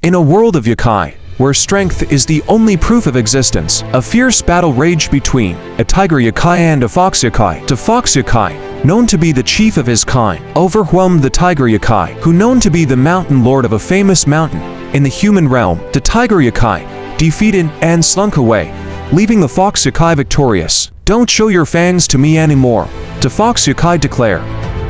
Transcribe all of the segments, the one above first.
In a world of yokai, where strength is the only proof of existence, a fierce battle raged between a tiger yokai and a fox yokai. The fox yokai, known to be the chief of his kind, overwhelmed the tiger yokai, who known to be the mountain lord of a famous mountain in the human realm. The tiger yokai defeated and slunk away, leaving the fox yokai victorious. "Don't show your fangs to me anymore," the fox yokai declared.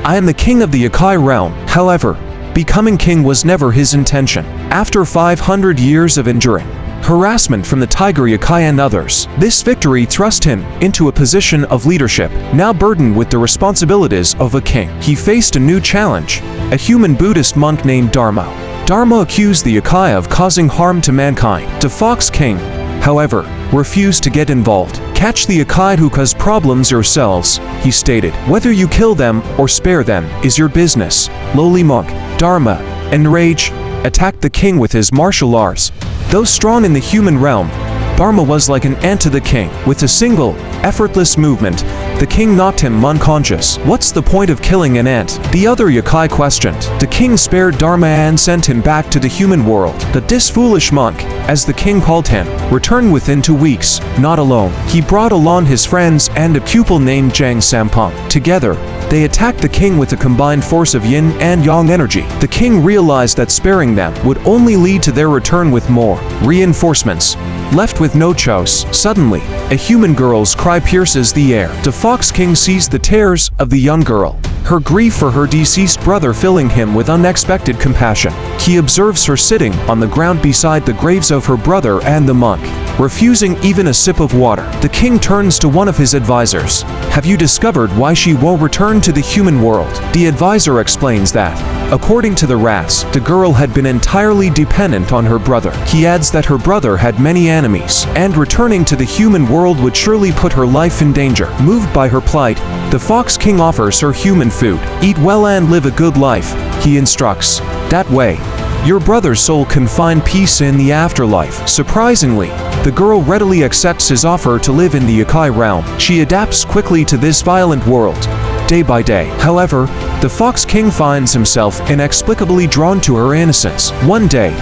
"I am the king of the yokai realm." However, becoming king was never his intention. After 500 years of enduring harassment from the tiger yokai and others, this victory thrust him into a position of leadership. Now burdened with the responsibilities of a king, he faced a new challenge, a human Buddhist monk named Dharma. Dharma accused the yokai of causing harm to mankind. The fox king, however, refused to get involved. "Catch the yokai who cause problems yourselves," he stated. "Whether you kill them or spare them is your business." Lowly monk Dharma, enraged, attacked the king with his martial arts. Though strong in the human realm, Dharma was like an ant to the king. With a single, effortless movement, the king knocked him unconscious. "What's the point of killing an ant?" the other yokai questioned. The king spared Dharma and sent him back to the human world. This foolish monk, as the king called him, returned within 2 weeks. Not alone, he brought along his friends and a pupil named Jang Sampong. Together, they attacked the king with a combined force of yin and yang energy. The king realized that sparing them would only lead to their return with more reinforcements. Left with no choice, suddenly, a human girl's cry pierces the air. The fox king sees the tears of the young girl, her grief for her deceased brother filling him with unexpected compassion. He observes her sitting on the ground beside the graves of her brother and the monk, refusing even a sip of water. The king turns to one of his advisors. "Have you discovered why she won't return to the human world?" The advisor explains that, according to the rats, the girl had been entirely dependent on her brother. He adds that her brother had many enemies, and returning to the human world would surely put her life in danger. Moved by her plight, the fox king offers her human food. "Eat well and live a good life," he instructs. "That way, your brother's soul can find peace in the afterlife." Surprisingly, the girl readily accepts his offer to live in the yokai realm. She adapts quickly to this violent world, day by day. However, the fox king finds himself inexplicably drawn to her innocence. One day,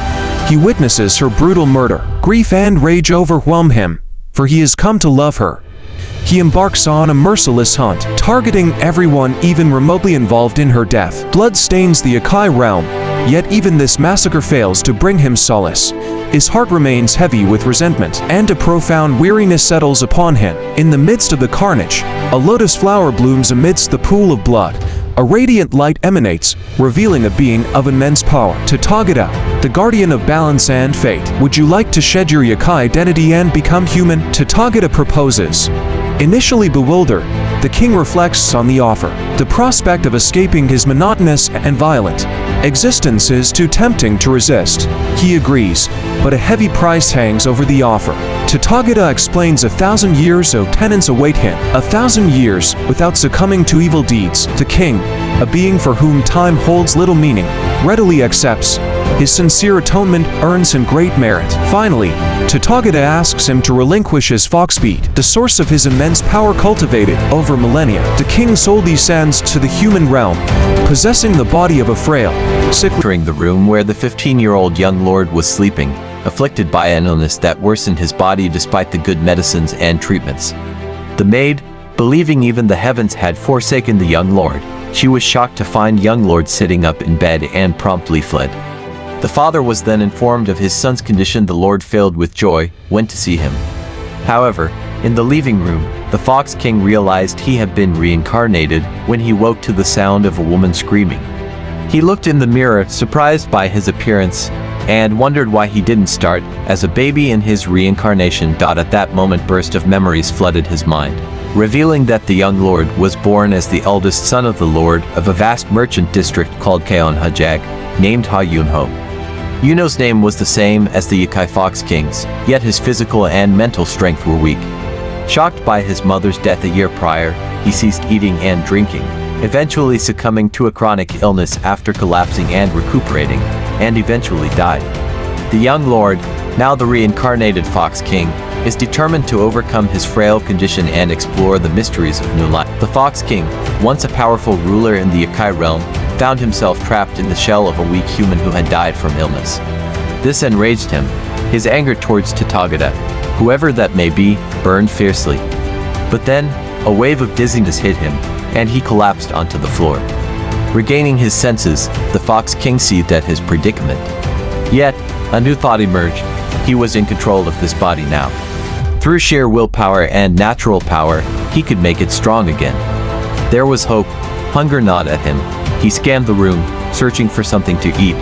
he witnesses her brutal murder. Grief and rage overwhelm him, for he has come to love her. He embarks on a merciless hunt, targeting everyone even remotely involved in her death. Blood stains the yokai realm, yet even this massacre fails to bring him solace. His heart remains heavy with resentment, and a profound weariness settles upon him. In the midst of the carnage, a lotus flower blooms amidst the pool of blood. A radiant light emanates, revealing a being of immense power. Tathagata, the guardian of balance and fate. "Would you like to shed your yokai identity and become human?" Tathagata proposes. Initially bewildered, the king reflects on the offer. The prospect of escaping his monotonous and violent existence is too tempting to resist. He agrees, but a heavy price hangs over the offer. Tathagata explains 1,000 years of penance await him, 1,000 years without succumbing to evil deeds. The king, a being for whom time holds little meaning, readily accepts. His sincere atonement earns him great merit. Finally, Tathagata asks him to relinquish his fox beat, the source of his immense power cultivated over millennia. The king's soul descends to the human realm, possessing the body of a frail, entering the room where the 15-year-old young lord was sleeping, afflicted by an illness that worsened his body despite the good medicines and treatments. The maid, believing even the heavens had forsaken the young lord, she was shocked to find young lord sitting up in bed and promptly fled. The father was then informed of his son's condition. The lord, filled with joy, went to see him. However, in the living room, the fox king realized he had been reincarnated when he woke to the sound of a woman screaming. He looked in the mirror, surprised by his appearance, and wondered why he didn't start as a baby in his reincarnation. At that moment, burst of memories flooded his mind, revealing that the young lord was born as the eldest son of the lord of a vast merchant district called Kaon Hajag, named Ha Yunho. Yuno's name was the same as the yokai fox king's, yet his physical and mental strength were weak. Shocked by his mother's death a year prior, he ceased eating and drinking, eventually succumbing to a chronic illness after collapsing and recuperating, and eventually died. The young lord, now the reincarnated fox king, is determined to overcome his frail condition and explore the mysteries of new life. The fox king, once a powerful ruler in the yokai realm, found himself trapped in the shell of a weak human who had died from illness. This enraged him. His anger towards Tathagata, whoever that may be, burned fiercely. But then, a wave of dizziness hit him, and he collapsed onto the floor. Regaining his senses, the Fox King seethed at his predicament. Yet, a new thought emerged. He was in control of this body now. Through sheer willpower and natural power, he could make it strong again. There was hope. Hunger gnawed at him. He scanned the room, searching for something to eat.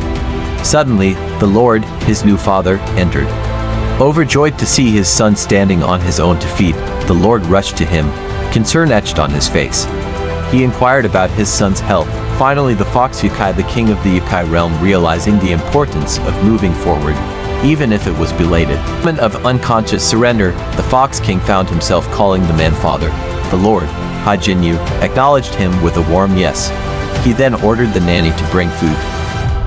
Suddenly, the Lord, his new father, entered. Overjoyed to see his son standing on his own 2 feet, the Lord rushed to him, concern etched on his face. He inquired about his son's health. Finally, the Fox Yokai, the king of the Yokai realm, realizing the importance of moving forward, even if it was belated. In a moment of unconscious surrender, the Fox King found himself calling the man father. The Lord, Hajinyu, acknowledged him with a warm yes. He then ordered the nanny to bring food.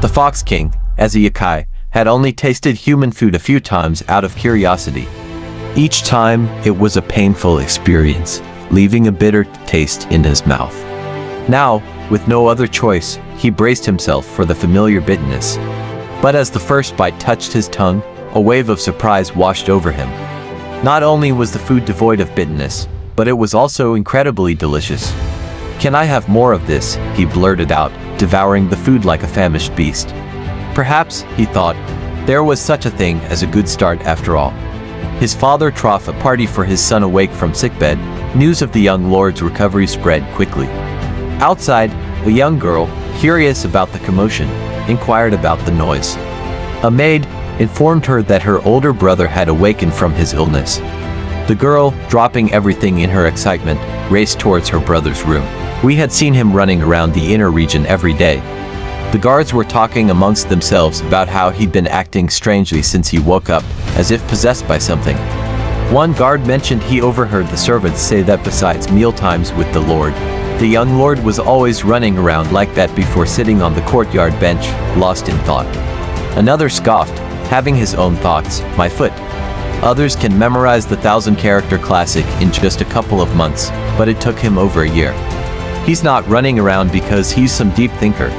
The Fox King, as a Yokai, had only tasted human food a few times out of curiosity. Each time, it was a painful experience, leaving a bitter taste in his mouth. Now, with no other choice, he braced himself for the familiar bitterness. But as the first bite touched his tongue, a wave of surprise washed over him. Not only was the food devoid of bitterness, but it was also incredibly delicious. "Can I have more of this?" he blurted out, devouring the food like a famished beast. Perhaps, he thought, there was such a thing as a good start after all. His father threw a party for his son awake from sickbed. News of the young lord's recovery spread quickly. Outside, a young girl, curious about the commotion, inquired about the noise. A maid informed her that her older brother had awakened from his illness. The girl, dropping everything in her excitement, raced towards her brother's room. We had seen him running around the inner region every day. The guards were talking amongst themselves about how he'd been acting strangely since he woke up, as if possessed by something. One guard mentioned he overheard the servants say that besides mealtimes with the Lord, the young lord was always running around like that before sitting on the courtyard bench, lost in thought. Another scoffed, having his own thoughts, "My foot." Others can memorize the 1,000-character classic in just a couple of months, but it took him over a year. He's not running around because he's some deep thinker.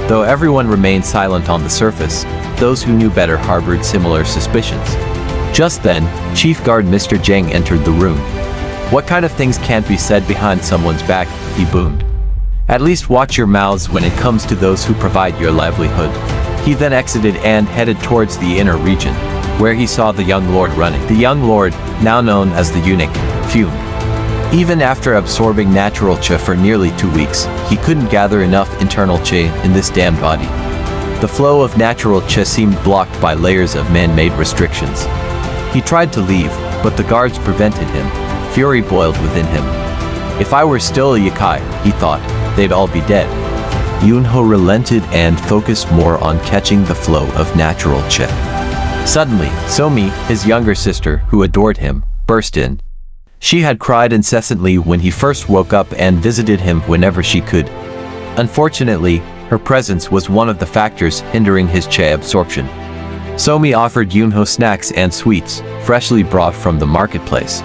Though everyone remained silent on the surface, those who knew better harbored similar suspicions. Just then, Chief Guard Mr. Zhang entered the room. "What kind of things can't be said behind someone's back?" he boomed. "At least watch your mouths when it comes to those who provide your livelihood." He then exited and headed towards the inner region, where he saw the young lord running. The young lord, now known as the eunuch, fumed. Even after absorbing natural chi for nearly 2 weeks, he couldn't gather enough internal chi in this damned body. The flow of natural chi seemed blocked by layers of man-made restrictions. He tried to leave, but the guards prevented him. Fury boiled within him. If I were still a Yokai, he thought, they'd all be dead. Yunho relented and focused more on catching the flow of natural chi. Suddenly, Somi, his younger sister, who adored him, burst in. She had cried incessantly when he first woke up and visited him whenever she could. Unfortunately, her presence was one of the factors hindering his chi absorption. Somi offered Yunho snacks and sweets, freshly brought from the marketplace.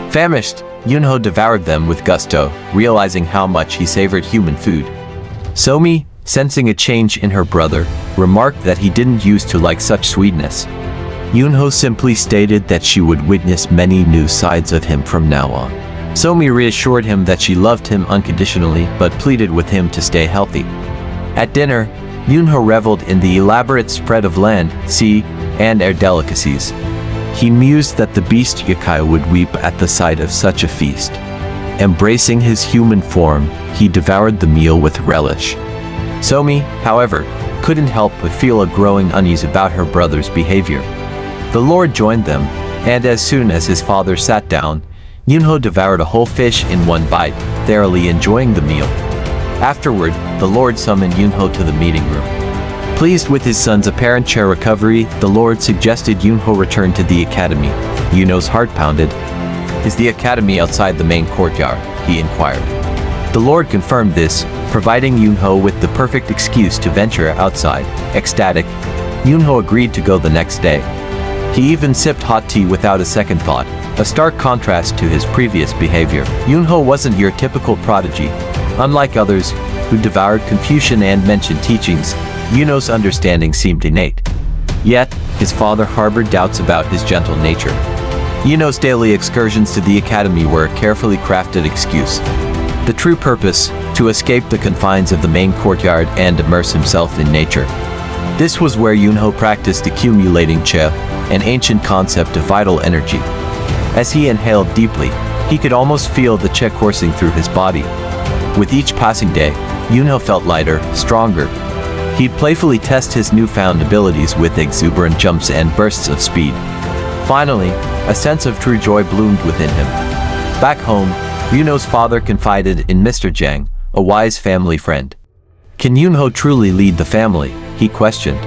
Famished, Yunho devoured them with gusto, realizing how much he savored human food. Somi, sensing a change in her brother, remarked that he didn't used to like such sweetness. Yunho simply stated that she would witness many new sides of him from now on. Somi reassured him that she loved him unconditionally but pleaded with him to stay healthy. At dinner, Yunho reveled in the elaborate spread of land, sea, and air delicacies. He mused that the beast Yokai would weep at the sight of such a feast. Embracing his human form, he devoured the meal with relish. Somi, however, couldn't help but feel a growing unease about her brother's behavior. The Lord joined them, and as soon as his father sat down, Yunho devoured a whole fish in one bite, thoroughly enjoying the meal. Afterward, the Lord summoned Yunho to the meeting room. Pleased with his son's apparent chair recovery, the Lord suggested Yunho return to the academy. Yunho's heart pounded. "Is the academy outside the main courtyard?" he inquired. The Lord confirmed this, providing Yunho with the perfect excuse to venture outside. Ecstatic, Yunho agreed to go the next day. He even sipped hot tea without a second thought, a stark contrast to his previous behavior. Yunho wasn't your typical prodigy. Unlike others, who devoured Confucian and mentioned teachings, Yunho's understanding seemed innate. Yet, his father harbored doubts about his gentle nature. Yuno's daily excursions to the academy were a carefully crafted excuse. The true purpose, to escape the confines of the main courtyard and immerse himself in nature. This was where Yunho practiced accumulating chi, an ancient concept of vital energy. As he inhaled deeply, he could almost feel the chi coursing through his body. With each passing day, Yunho felt lighter, stronger. He'd playfully test his newfound abilities with exuberant jumps and bursts of speed. Finally, a sense of true joy bloomed within him. Back home, Yunho's father confided in Mr. Jiang, a wise family friend. Can Yunho truly lead the family? He questioned.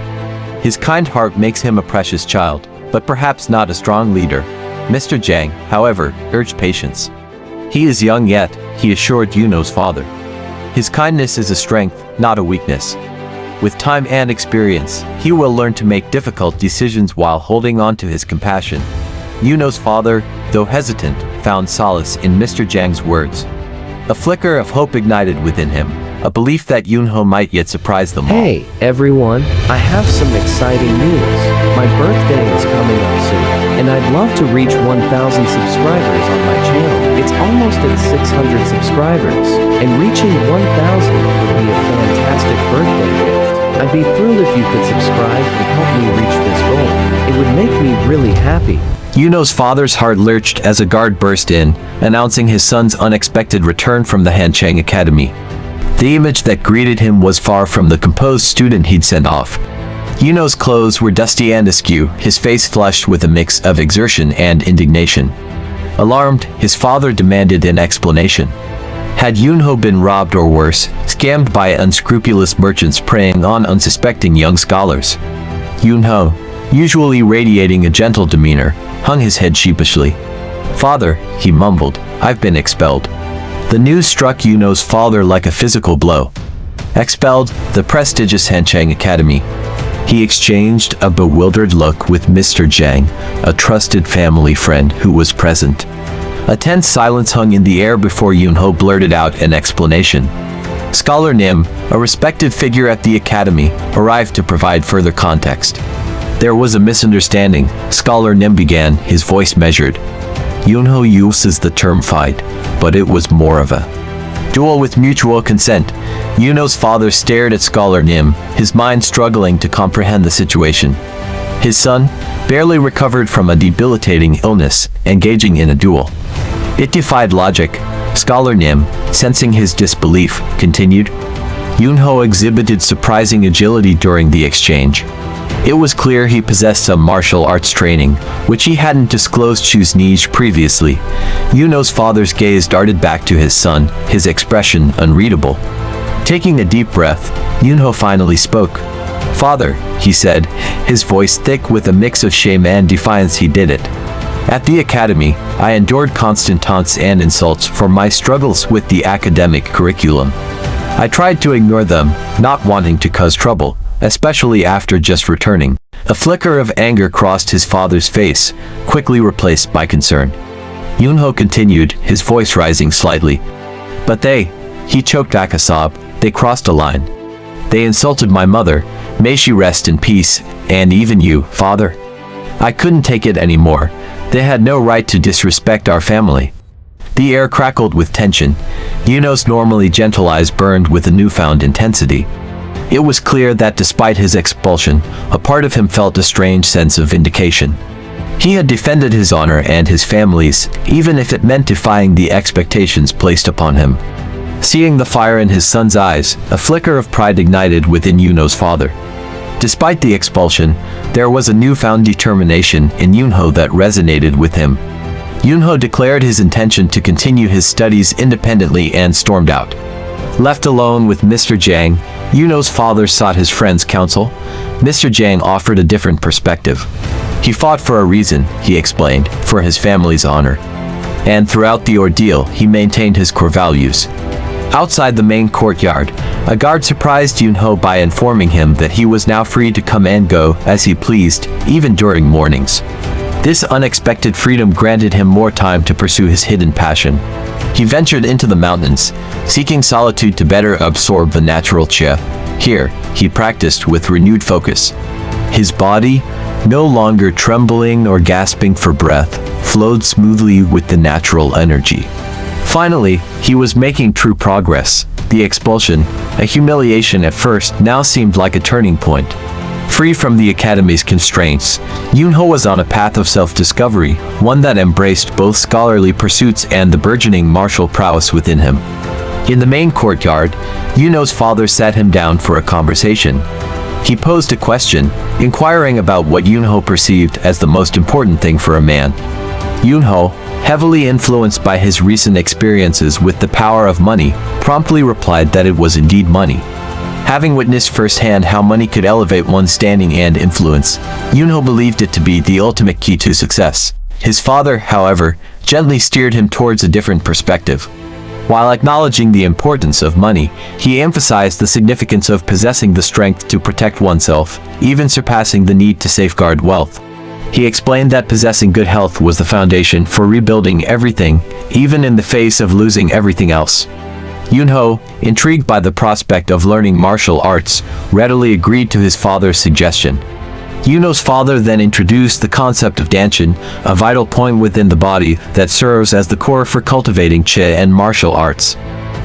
His kind heart makes him a precious child, but perhaps not a strong leader. Mr. Jiang, however, urged patience. He is young yet, he assured Yunho's father. His kindness is a strength, not a weakness. With time and experience, he will learn to make difficult decisions while holding on to his compassion. Yunho's father, though hesitant, found solace in Mr. Jiang's words. A flicker of hope ignited within him, a belief that Yunho might yet surprise them all. Hey, everyone, I have some exciting news. My birthday is coming up soon, and I'd love to reach 1,000 subscribers on my channel. It's almost at 600 subscribers, and reaching 1,000 would be a fantastic birthday gift. I'd be thrilled if you could subscribe and help me reach this goal. It would make me really happy. Yunho's father's heart lurched as a guard burst in, announcing his son's unexpected return from the Hanchang Academy. The image that greeted him was far from the composed student he'd sent off. Yunho's clothes were dusty and askew, his face flushed with a mix of exertion and indignation. Alarmed, his father demanded an explanation. Had Yunho been robbed or worse, scammed by unscrupulous merchants preying on unsuspecting young scholars? Yunho, usually radiating a gentle demeanor, hung his head sheepishly. "Father," he mumbled, "I've been expelled." The news struck Yunho's father like a physical blow. Expelled, the prestigious Hanchang Academy. He exchanged a bewildered look with Mr. Jiang, a trusted family friend who was present. A tense silence hung in the air before Yunho blurted out an explanation. Scholar Nim, a respected figure at the academy, arrived to provide further context. "There was a misunderstanding," Scholar Nim began, his voice measured. Yunho uses the term fight, but it was more of a duel with mutual consent. Yunho's father stared at Scholar Nim, his mind struggling to comprehend the situation. His son, barely recovered from a debilitating illness, engaging in a duel. It defied logic. Scholar Nim, sensing his disbelief, continued. Yunho exhibited surprising agility during the exchange. It was clear he possessed some martial arts training, which he hadn't disclosed Chu's niche previously. Yunho's father's gaze darted back to his son, his expression unreadable. Taking a deep breath, Yunho finally spoke. "Father," he said, his voice thick with a mix of shame and defiance. "He did it. At the academy, I endured constant taunts and insults for my struggles with the academic curriculum. I tried to ignore them, not wanting to cause trouble, especially after just returning." A flicker of anger crossed his father's face, quickly replaced by concern. Yunho continued, his voice rising slightly. "But he choked back a sob, "they crossed a line. They insulted my mother, may she rest in peace, and even you, father. I couldn't take it anymore. They had no right to disrespect our family." The air crackled with tension. Yunho's normally gentle eyes burned with a newfound intensity. It was clear that despite his expulsion, a part of him felt a strange sense of vindication. He had defended his honor and his family's, even if it meant defying the expectations placed upon him. Seeing the fire in his son's eyes, a flicker of pride ignited within Yunho's father. Despite the expulsion, there was a newfound determination in Yunho that resonated with him. Yunho declared his intention to continue his studies independently and stormed out. Left alone with Mr. Jiang, Yunho's father sought his friend's counsel. Mr. Jiang offered a different perspective. He fought for a reason, he explained, for his family's honor. And throughout the ordeal, he maintained his core values. Outside the main courtyard, a guard surprised Yunho by informing him that he was now free to come and go as he pleased, even during mornings. This unexpected freedom granted him more time to pursue his hidden passion. He ventured into the mountains, seeking solitude to better absorb the natural chi. Here, he practiced with renewed focus. His body, no longer trembling or gasping for breath, flowed smoothly with the natural energy. Finally, he was making true progress. The expulsion, a humiliation at first, now seemed like a turning point. Free from the academy's constraints, Yunho was on a path of self-discovery, one that embraced both scholarly pursuits and the burgeoning martial prowess within him. In the main courtyard, Yunho's father sat him down for a conversation. He posed a question, inquiring about what Yunho perceived as the most important thing for a man. Yunho, heavily influenced by his recent experiences with the power of money, promptly replied that it was indeed money. Having witnessed firsthand how money could elevate one's standing and influence, Yunho believed it to be the ultimate key to success. His father, however, gently steered him towards a different perspective. While acknowledging the importance of money, he emphasized the significance of possessing the strength to protect oneself, even surpassing the need to safeguard wealth. He explained that possessing good health was the foundation for rebuilding everything, even in the face of losing everything else. Yunho, intrigued by the prospect of learning martial arts, readily agreed to his father's suggestion. Yunho's father then introduced the concept of danshin, a vital point within the body that serves as the core for cultivating chi and martial arts.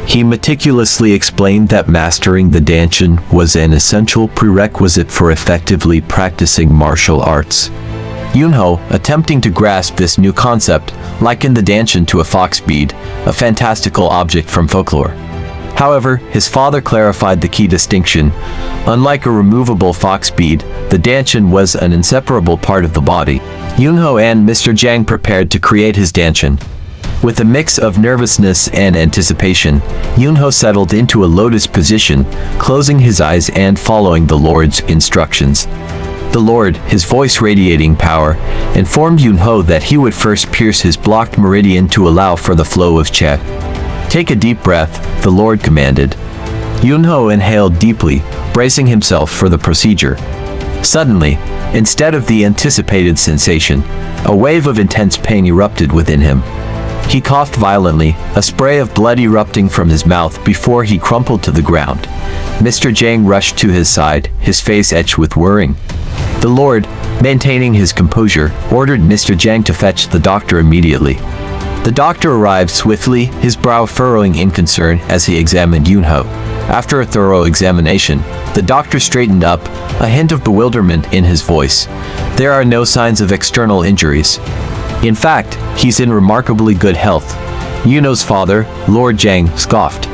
He meticulously explained that mastering the danshin was an essential prerequisite for effectively practicing martial arts. Yunho, attempting to grasp this new concept, likened the danshin to a fox bead, a fantastical object from folklore. However, his father clarified the key distinction. Unlike a removable fox bead, the danshin was an inseparable part of the body. Yunho and Mr. Jiang prepared to create his danshin. With a mix of nervousness and anticipation, Yunho settled into a lotus position, closing his eyes and following the Lord's instructions. The Lord, his voice radiating power, informed Yunho that he would first pierce his blocked meridian to allow for the flow of chi. "Take a deep breath," the Lord commanded. Yunho inhaled deeply, bracing himself for the procedure. Suddenly, instead of the anticipated sensation, a wave of intense pain erupted within him. He coughed violently, a spray of blood erupting from his mouth before he crumpled to the ground. Mr. Jiang rushed to his side, his face etched with worrying. The Lord, maintaining his composure, ordered Mr. Jiang to fetch the doctor immediately. The doctor arrived swiftly, his brow furrowing in concern as he examined Yunho. After a thorough examination, the doctor straightened up, a hint of bewilderment in his voice. "There are no signs of external injuries. In fact, he's in remarkably good health." Yunho's father, Lord Jiang, scoffed.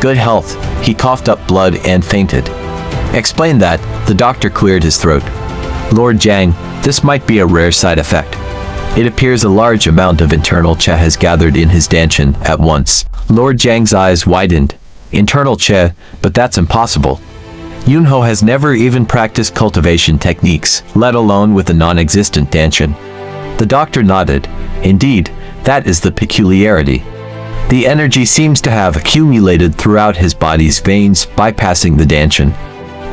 "Good health?" He coughed up blood and fainted. "Explain that." The doctor cleared his throat. "Lord Jiang, this might be a rare side effect. It appears a large amount of internal chi has gathered in his danshin at once." Lord Jiang's eyes widened. "Internal chi? But that's impossible. Yunho has never even practiced cultivation techniques, let alone with a non-existent danshin." The doctor nodded. "Indeed, that is the peculiarity. The energy seems to have accumulated throughout his body's veins, bypassing the danshin.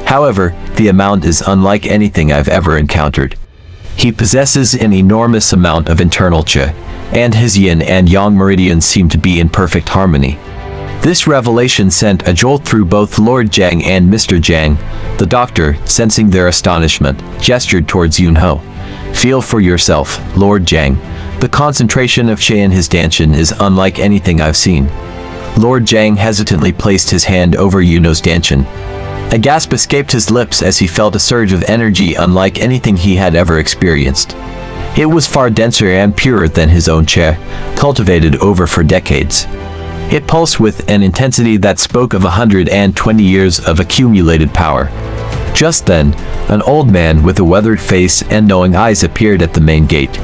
However, the amount is unlike anything I've ever encountered. He possesses an enormous amount of internal chi, and his yin and yang meridians seem to be in perfect harmony." This revelation sent a jolt through both Lord Jiang and Mr. Jiang. The doctor, sensing their astonishment, gestured towards Yunho. "Feel for yourself, Lord Jiang. The concentration of chi in his danshin is unlike anything I've seen." Lord Jiang hesitantly placed his hand over Yunho's danshin. A gasp escaped his lips as he felt a surge of energy unlike anything he had ever experienced. It was far denser and purer than his own chi, cultivated over for decades. It pulsed with an intensity that spoke of 120 years of accumulated power. Just then, an old man with a weathered face and knowing eyes appeared at the main gate.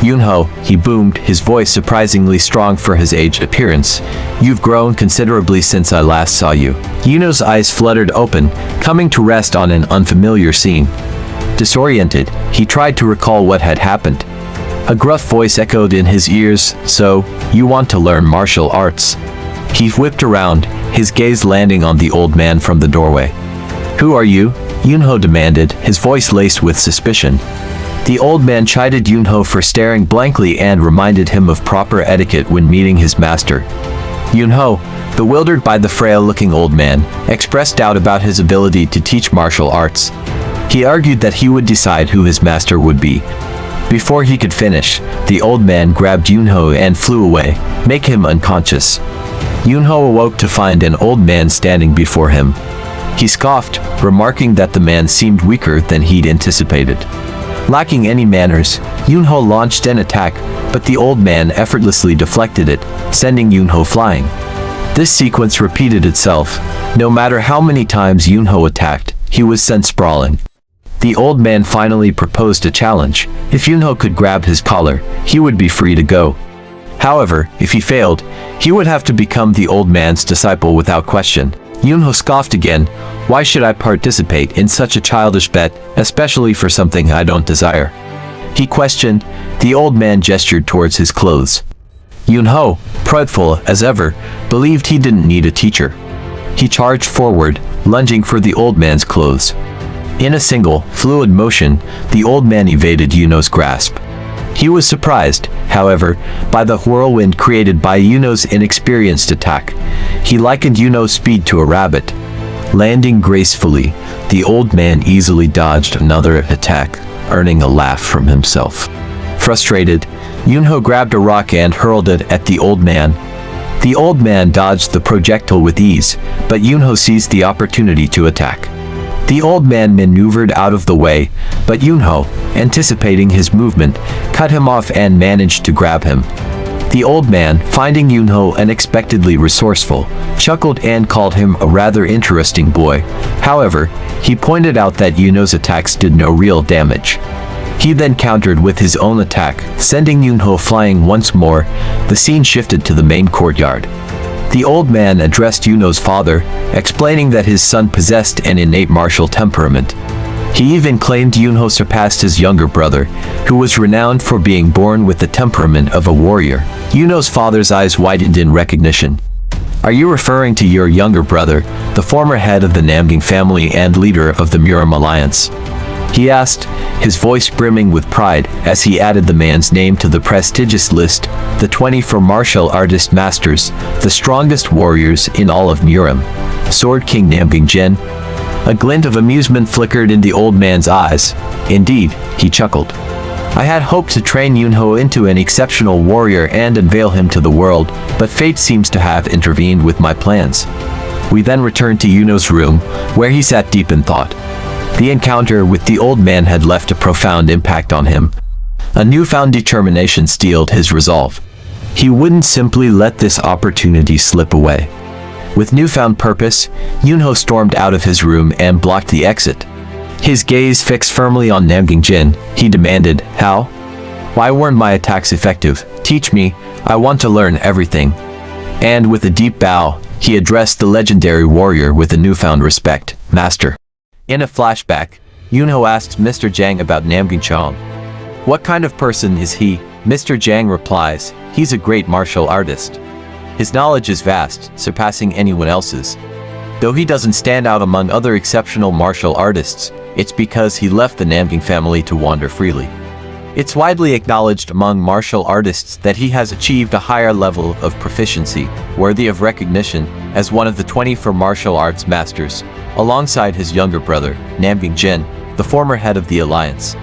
"Yunho," he boomed, his voice surprisingly strong for his aged appearance. "You've grown considerably since I last saw you." Yunho's eyes fluttered open, coming to rest on an unfamiliar scene. Disoriented, he tried to recall what had happened. A gruff voice echoed in his ears, "So, you want to learn martial arts?" He whipped around, his gaze landing on the old man from the doorway. "Who are you?" Yunho demanded, his voice laced with suspicion. The old man chided Yunho for staring blankly and reminded him of proper etiquette when meeting his master. Yunho, bewildered by the frail-looking old man, expressed doubt about his ability to teach martial arts. He argued that he would decide who his master would be. Before he could finish, the old man grabbed Yunho and flew away, making him unconscious. Yunho awoke to find an old man standing before him. He scoffed, remarking that the man seemed weaker than he'd anticipated. Lacking any manners, Yunho launched an attack, but the old man effortlessly deflected it, sending Yunho flying. This sequence repeated itself. No matter how many times Yunho attacked, he was sent sprawling. The old man finally proposed a challenge. If Yunho could grab his collar, he would be free to go. However, if he failed, he would have to become the old man's disciple without question. Yunho scoffed again. Why should I participate in such a childish bet, especially for something I don't desire? He questioned. The old man gestured towards his clothes. Yunho, prideful as ever, believed he didn't need a teacher. He charged forward, lunging for the old man's clothes. In a single, fluid motion, the old man evaded Yunho's grasp. He was surprised, however, by the whirlwind created by Yunho's inexperienced attack. He likened Yunho's speed to a rabbit. Landing gracefully, the old man easily dodged another attack, earning a laugh from himself. Frustrated, Yunho grabbed a rock and hurled it at the old man. The old man dodged the projectile with ease, but Yunho seized the opportunity to attack. The old man maneuvered out of the way, but Yunho, anticipating his movement, cut him off and managed to grab him. The old man, finding Yunho unexpectedly resourceful, chuckled and called him a rather interesting boy. However, he pointed out that Yunho's attacks did no real damage. He then countered with his own attack, sending Yunho flying once more. The scene shifted to the main courtyard. The old man addressed Yunho's father, explaining that his son possessed an innate martial temperament. He even claimed Yunho surpassed his younger brother, who was renowned for being born with the temperament of a warrior. Yunho's father's eyes widened in recognition. Are you referring to your younger brother, the former head of the Namgang family and leader of the Muram Alliance? He asked, his voice brimming with pride as he added the man's name to the prestigious list, the 24 martial artist masters, the strongest warriors in all of Muram. Sword King Namgang Jin. A glint of amusement flickered in the old man's eyes. Indeed, he chuckled. I had hoped to train Yunho into an exceptional warrior and unveil him to the world, but fate seems to have intervened with my plans. We then returned to Yunho's room, where he sat deep in thought. The encounter with the old man had left a profound impact on him. A newfound determination steeled his resolve. He wouldn't simply let this opportunity slip away. With newfound purpose, Yunho stormed out of his room and blocked the exit. His gaze fixed firmly on Namgang Jin, he demanded, How? Why weren't my attacks effective? Teach me, I want to learn everything. And with a deep bow, he addressed the legendary warrior with a newfound respect. Master. In a flashback, Yunho asks Mr. Jang about Namgang Chong. What kind of person is he? Mr. Jang replies, he's a great martial artist. His knowledge is vast, surpassing anyone else's. Though he doesn't stand out among other exceptional martial artists, it's because he left the Namgang family to wander freely. It's widely acknowledged among martial artists that he has achieved a higher level of proficiency, worthy of recognition, as one of the 24 martial arts masters, alongside his younger brother, Namgang Jin, the former head of the alliance.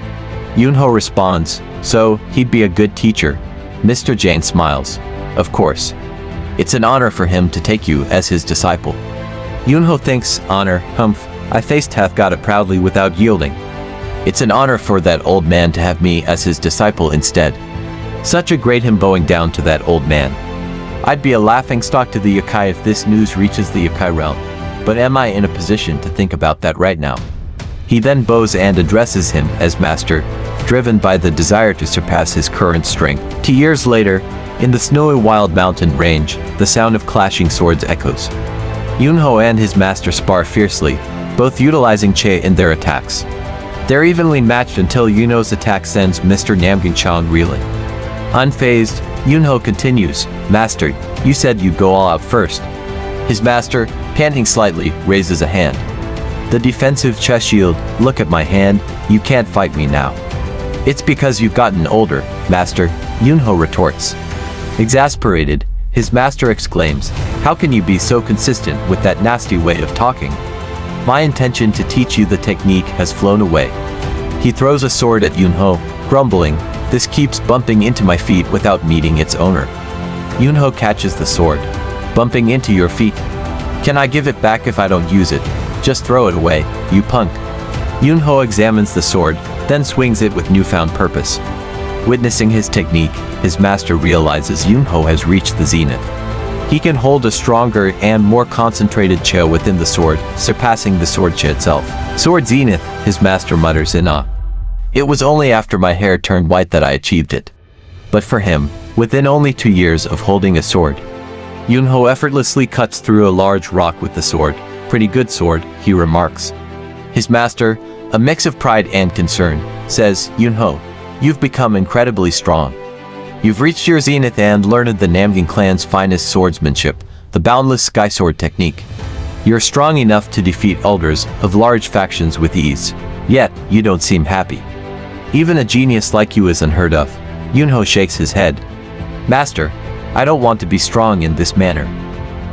Yunho responds, so, he'd be a good teacher. Mr. Jang smiles. Of course. It's an honor for him to take you as his disciple. Yunho thinks, honor, humph, I faced hath got it proudly without yielding. It's an honor for that old man to have me as his disciple instead. Such a great him bowing down to that old man. I'd be a laughingstock to the yokai if this news reaches the yokai realm, but am I in a position to think about that right now? He then bows and addresses him as master, driven by the desire to surpass his current strength. 2 years later, in the snowy wild mountain range, the sound of clashing swords echoes. Yunho and his master spar fiercely, both utilizing Che in their attacks. They're evenly matched until Yunho's attack sends Mr. Namgang Chong reeling. Unfazed, Yunho continues, Master, you said you'd go all out first. His master, panting slightly, raises a hand. The defensive chest shield, look at my hand, you can't fight me now. It's because you've gotten older, Master, Yunho retorts. Exasperated, his master exclaims, how can you be so consistent with that nasty way of talking? My intention to teach you the technique has flown away. He throws a sword at Yunho, grumbling, "This keeps bumping into my feet without meeting its owner." Yunho catches the sword. "Bumping into your feet? Can I give it back if I don't use it? Just throw it away, you punk." Yunho examines the sword, then swings it with newfound purpose. Witnessing his technique, his master realizes Yunho has reached the zenith. He can hold a stronger and more concentrated chi within the sword, surpassing the sword chi itself. "Sword zenith," his master mutters in awe. "It was only after my hair turned white that I achieved it." But for him, within only 2 years of holding a sword, Yunho effortlessly cuts through a large rock with the sword. "Pretty good sword," he remarks. His master, a mix of pride and concern, says, "Yunho, you've become incredibly strong. You've reached your zenith and learned the Namgin clan's finest swordsmanship, the boundless sky sword technique. You're strong enough to defeat elders of large factions with ease. Yet, you don't seem happy. Even a genius like you is unheard of." Yunho shakes his head. "Master, I don't want to be strong in this manner.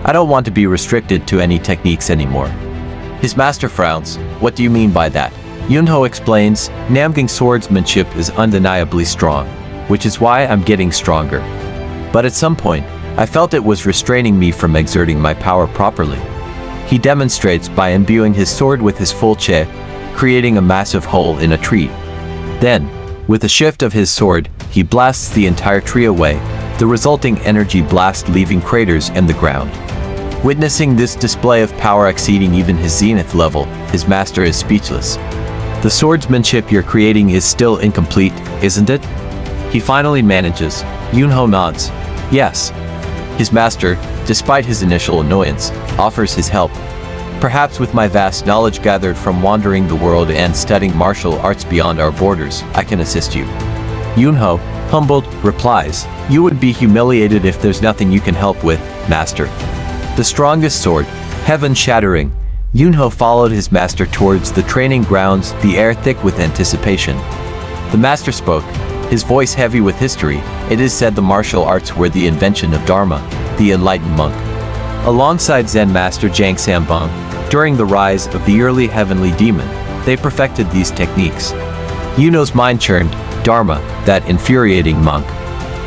I don't want to be restricted to any techniques anymore." His master frowns. "What do you mean by that?" Yunho explains, "Namgin swordsmanship is undeniably strong, which is why I'm getting stronger. But at some point, I felt it was restraining me from exerting my power properly." He demonstrates by imbuing his sword with his full chi, creating a massive hole in a tree. Then, with a shift of his sword, he blasts the entire tree away, the resulting energy blast leaving craters in the ground. Witnessing this display of power exceeding even his zenith level, his master is speechless. "The swordsmanship you're creating is still incomplete, isn't it?" He finally manages. Yunho nods. "Yes." His master, despite his initial annoyance, offers his help. "Perhaps with my vast knowledge gathered from wandering the world and studying martial arts beyond our borders, I can assist you." Yunho, humbled, replies, "You would be humiliated if there's nothing you can help with, master." The strongest sword, heaven-shattering. Yunho followed his master towards the training grounds, the air thick with anticipation. The master spoke, his voice heavy with history. "It is said the martial arts were the invention of Dharma, the enlightened monk. Alongside Zen master Zhang Sambong, during the rise of the early heavenly demon, they perfected these techniques." Yunho's mind churned. Dharma, that infuriating monk.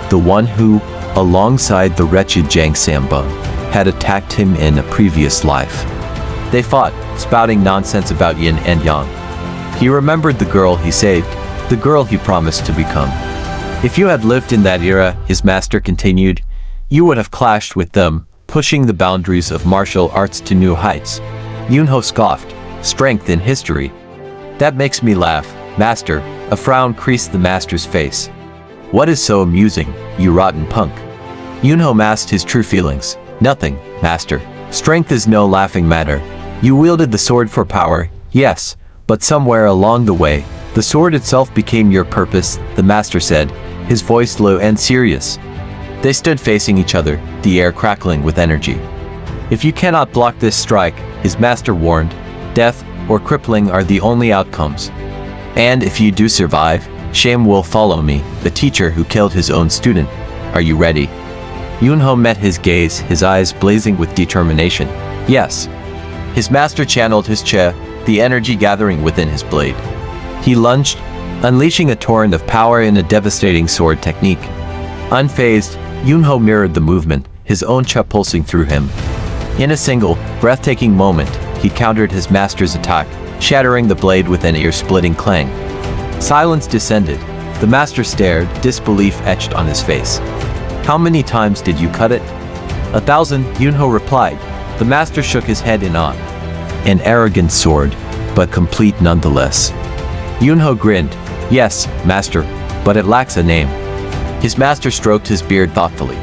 The one who, alongside the wretched Zhang Sambong, had attacked him in a previous life. They fought, spouting nonsense about yin and yang. He remembered the girl he saved, the girl he promised to become. "If you had lived in that era," his master continued, "you would have clashed with them, pushing the boundaries of martial arts to new heights." Yunho scoffed. "Strength in history. That makes me laugh, master." A frown creased the master's face. "What is so amusing, you rotten punk?" Yunho masked his true feelings. "Nothing, master. Strength is no laughing matter. You wielded the sword for power, yes, but somewhere along the way, the sword itself became your purpose," the master said, his voice low and serious. They stood facing each other, the air crackling with energy. "If you cannot block this strike," his master warned, "death or crippling are the only outcomes. And if you do survive, shame will follow me, the teacher who killed his own student. Are you ready?" Yunho met his gaze, his eyes blazing with determination. "Yes." His master channeled his chi, the energy gathering within his blade. He lunged, unleashing a torrent of power in a devastating sword technique. Unfazed, Yunho mirrored the movement, his own chi pulsing through him. In a single, breathtaking moment, he countered his master's attack, shattering the blade with an ear-splitting clang. Silence descended. The master stared, disbelief etched on his face. "How many times did you cut it?" "1,000, Yunho replied. The master shook his head in awe. "An arrogant sword, but complete nonetheless." Yunho grinned. "Yes, master, but it lacks a name." His master stroked his beard thoughtfully.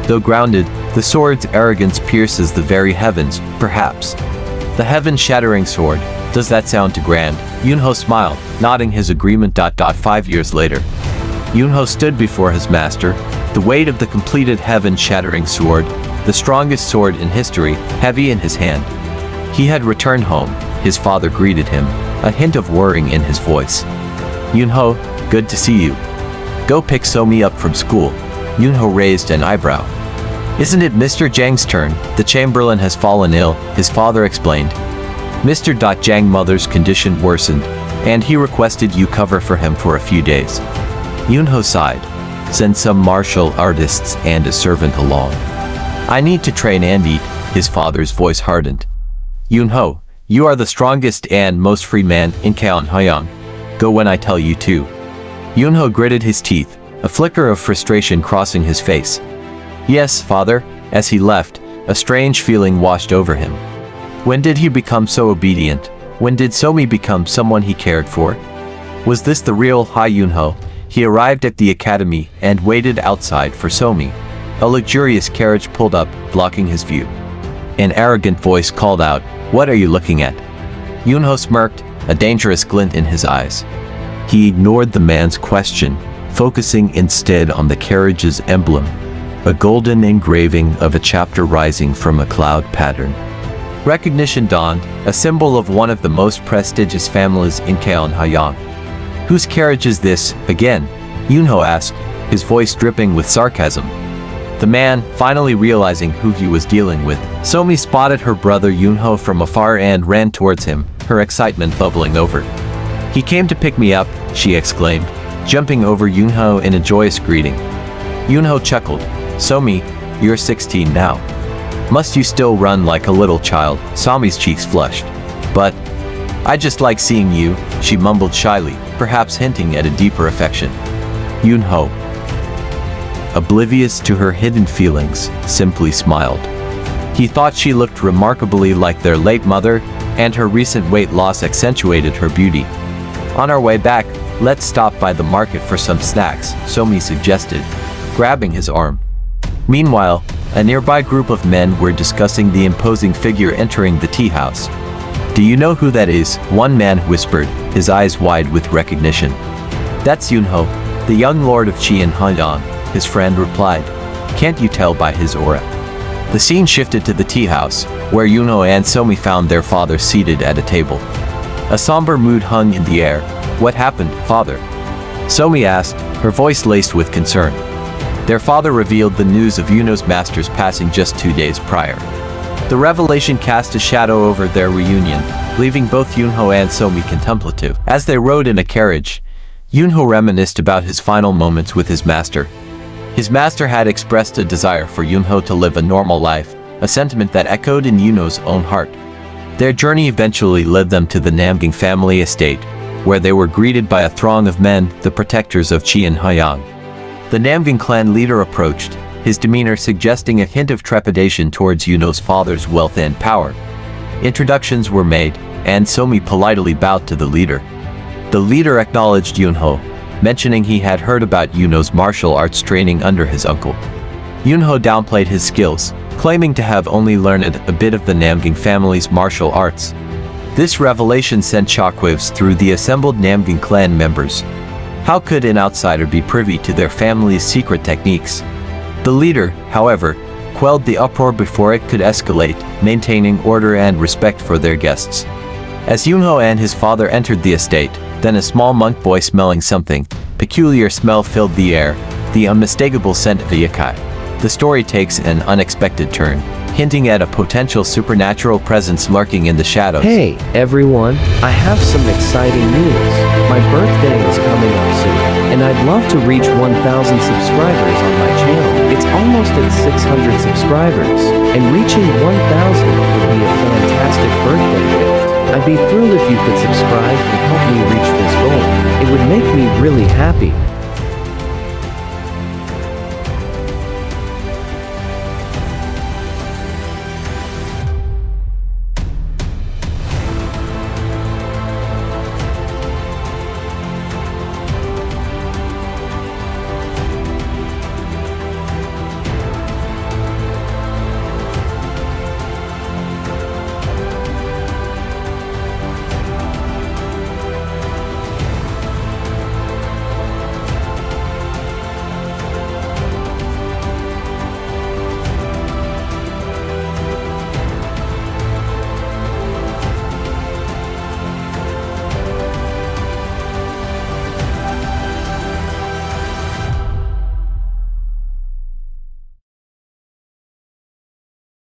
Though grounded, the sword's arrogance pierces the very heavens, perhaps. The heaven-shattering sword. Does that sound too grand? Yunho smiled, nodding his agreement. 5 years later, Yunho stood before his master, the weight of the completed heaven-shattering sword, the strongest sword in history, heavy in his hand. He had returned home. His father greeted him, a hint of worrying in his voice. "Yunho, good to see you. Go pick Somi up from school." Yunho raised an eyebrow. "Isn't it Mr. Zhang's turn? The chamberlain has fallen ill," his father explained. Mr. Jiang mother's condition worsened, and he requested you cover for him for a few days. Yunho sighed. Send some martial artists and a servant along. I need to train and eat, his father's voice hardened. Yunho, you are the strongest and most free man in Kaonhyang. Go when I tell you to. Yunho gritted his teeth, a flicker of frustration crossing his face. Yes, father. As he left, a strange feeling washed over him. When did he become so obedient? When did Somi become someone he cared for? Was this the real Ha Yunho? He arrived at the academy and waited outside for Somi. A luxurious carriage pulled up, blocking his view. An arrogant voice called out, "What are you looking at?" Yunho smirked, a dangerous glint in his eyes. He ignored the man's question, focusing instead on the carriage's emblem, a golden engraving of a chapter rising from a cloud pattern. Recognition dawned, a symbol of one of the most prestigious families in Kaonhyang. Whose carriage is this, again? Yunho asked, his voice dripping with sarcasm. The man, finally realizing who he was dealing with, Somi spotted her brother Yunho from afar and ran towards him, her excitement bubbling over. "He came to pick me up," she exclaimed, jumping over Yunho in a joyous greeting. Yunho chuckled. "Somi, you're 16 now. Must you still run like a little child?" Somi's cheeks flushed. "But I just like seeing you," she mumbled shyly, perhaps hinting at a deeper affection. Yunho, oblivious to her hidden feelings, simply smiled. He thought she looked remarkably like their late mother, and her recent weight loss accentuated her beauty. "On our way back, let's stop by the market for some snacks," Somi suggested, grabbing his arm. Meanwhile, a nearby group of men were discussing the imposing figure entering the tea house. "Do you know who that is?" one man whispered, his eyes wide with recognition. "That's Yunho, the young lord of Kaonhyang," his friend replied. "Can't you tell by his aura?" The scene shifted to the tea house, where Yunho and Somi found their father seated at a table. A somber mood hung in the air. "What happened, father?" Somi asked, her voice laced with concern. Their father revealed the news of Yunho's master's passing just 2 days prior. The revelation cast a shadow over their reunion, leaving both Yunho and Somi contemplative. As they rode in a carriage, Yunho reminisced about his final moments with his master. His master had expressed a desire for Yunho to live a normal life, a sentiment that echoed in Yunho's own heart. Their journey eventually led them to the Namgang family estate, where they were greeted by a throng of men, the protectors of Kaonhyang. The Namgang clan leader approached, his demeanor suggesting a hint of trepidation towards Yunho's father's wealth and power. Introductions were made, and Somi politely bowed to the leader. The leader acknowledged Yunho, mentioning he had heard about Yunho's martial arts training under his uncle. Yunho downplayed his skills, claiming to have only learned a bit of the Namgang family's martial arts. This revelation sent shockwaves through the assembled Namgang clan members. How could an outsider be privy to their family's secret techniques? The leader, however, quelled the uproar before it could escalate, maintaining order and respect for their guests. As Yunho and his father entered the estate, then a small monk boy smelling something peculiar smell filled the air, the unmistakable scent of yakai. The story takes an unexpected turn, hinting at a potential supernatural presence lurking in the shadows. Hey, everyone, I have some exciting news. My birthday is coming up soon, and I'd love to reach 1,000 subscribers on my channel. It's almost at 600 subscribers, and reaching 1,000 would be a fantastic birthday gift. I'd be thrilled if you could subscribe and help me reach this goal. It would make me really happy.